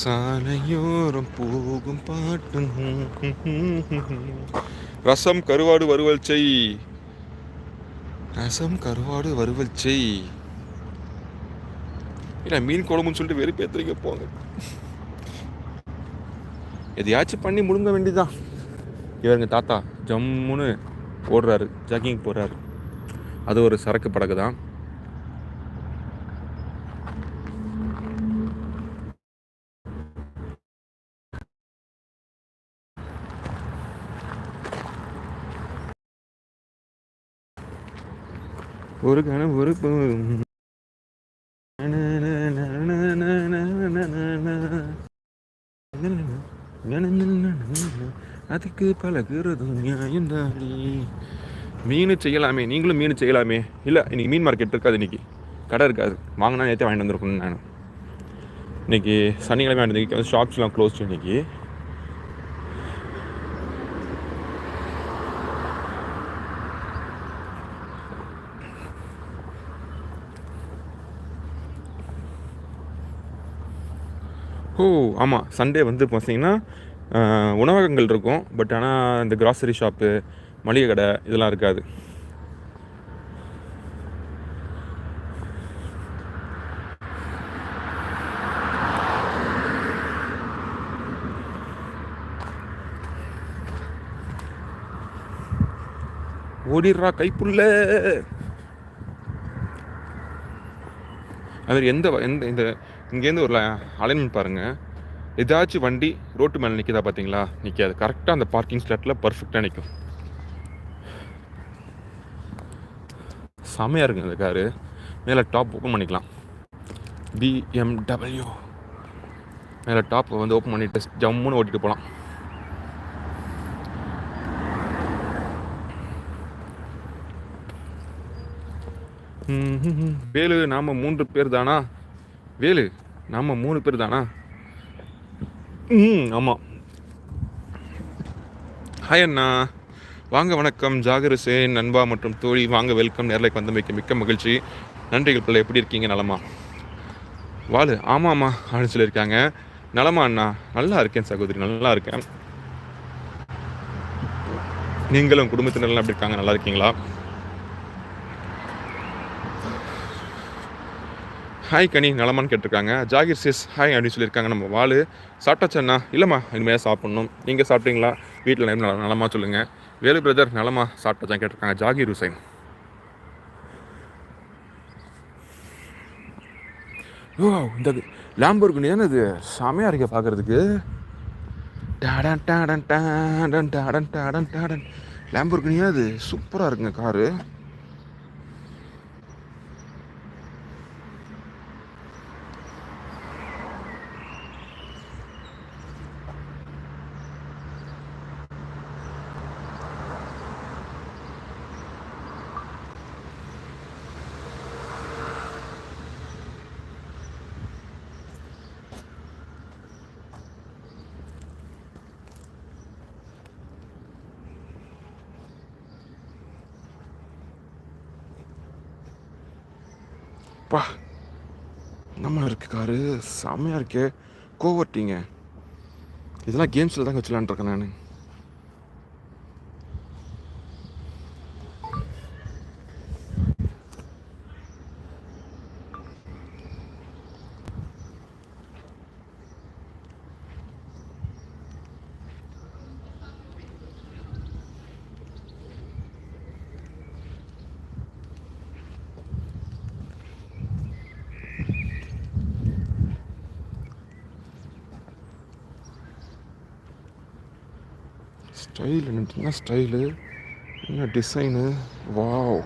சாலையோரம் போகும் பாட்டும். ரசம் கருவாடு வறுவல் செய். ரசம் கருவாடு வறுவல் செய். இல்லை மீன் குழம்புன்னு சொல்லிட்டு வெறுப்பேற்றுறீங்க போங்க. எதையாச்சும் பண்ணி முழுங்க வேண்டியதான். இவருங்க தாத்தா ஜம்முன்னு ஓடுறாரு, ஜாக்கிங் போகிறாரு. அது ஒரு சரக்கு படகு தான். ஒரு கணம் ஒரு அதுக்கு பழகுறதும் நியாயம்தானே. மீன் செய்யலாமே, நீங்களும் மீன் செய்யலாமே. இல்லை இன்னைக்கு மீன் மார்க்கெட் இருக்காது, இன்னைக்கு கடை இருக்காது. வாங்கினா நேற்றே வாங்கிட்டு வந்துருக்கணும். நான் இன்னைக்கு சனிக்கிழமை வாங்கிட்டு வந்து ஷாப்ஸ்லாம் க்ளோஸ் இன்னைக்கு. ஓ ஆமாம், சண்டே வந்து பார்த்தீங்கன்னா உணவகங்கள் இருக்கும். பட் ஆனால் இந்த கிராசரி ஷாப்பு, மளிகை கடை இதெல்லாம் இருக்காது. ஓடிடுறா கைப்புள்ள. அது எந்த எந்த இந்த இங்கேருந்து ஒரு அலைன்மெண்ட் பாருங்கள். ஏதாச்சும் வண்டி ரோட்டு மேலே நிற்கிதா பார்த்தீங்களா? நிற்காது. கரெக்டாக அந்த பார்க்கிங் ஸ்லாட்டில் பர்ஃபெக்டாக நிற்கும். செமையாக இருக்குங்க அந்த காரு. மேலே டாப் ஓப்பன் பண்ணிக்கலாம். BMW மேலே டாப் வந்து ஓப்பன் பண்ணிட்டு ஜம்முன்னு ஓட்டிட்டு போகலாம். வேலு நாம் 3 பேர் தானா? வேலு நாம் 3 பேர் தானா? ஆமாம். ஹாய் அண்ணா, வாங்க. வணக்கம் ஜாகிர் ஹுசேன் நண்பா மற்றும் தோழி, வாங்க. வெல்கம். நேரில் வந்தமைக்கு மிக்க மகிழ்ச்சி. நன்றிகள் பிள்ளை. எப்படி இருக்கீங்க? நலமா? வாழு. ஆமாம்மா அப்படின்னு சொல்லியிருக்காங்க. நலமா அண்ணா? நல்லா இருக்கேன் சகோதரி, நல்லா இருக்கேன். நீங்களும் குடும்பத்தினர்லாம் எப்படி இருக்காங்க? நல்லா இருக்கீங்களா? ஹாய் கனி, நலமான்னு கேட்டிருக்காங்க. ஜாகிர் சிஸ் ஹாய் அப்படின்னு சொல்லியிருக்காங்க. நம்ம வாழு. சாப்பிட்டாச்சண்ணா? இல்லைம்மா, இனிமேல் சாப்பிட்ணும். நீங்கள் சாப்பிட்டீங்களா? வீட்டில் நலமா சொல்லுங்கள். வேலு பிரதர் நலமா? சாப்பிட்டாச்சான் கேட்டிருக்காங்க. ஜாகிர் ஹுசைன். ஓ இந்த லாம்போர்கினி தானே இது? செமையாக இருக்க பார்க்குறதுக்கு. டாடன் டாடன் டாடன் டாடன் டாடன் டாடன். லாம்போர்கினியா அது? சூப்பராக இருக்குங்க காரு. பா நம்ம இருக்கு காரு, செம்மையாக இருக்கே. கோவர்ட்டிங்க. இதெல்லாம் கேம்ஸில் தாங்க வச்சுலான் இருக்கேன் நான். ஸ்டைல் என்ன ஸ்டைலு, என்ன டிசைனு, வாவ்.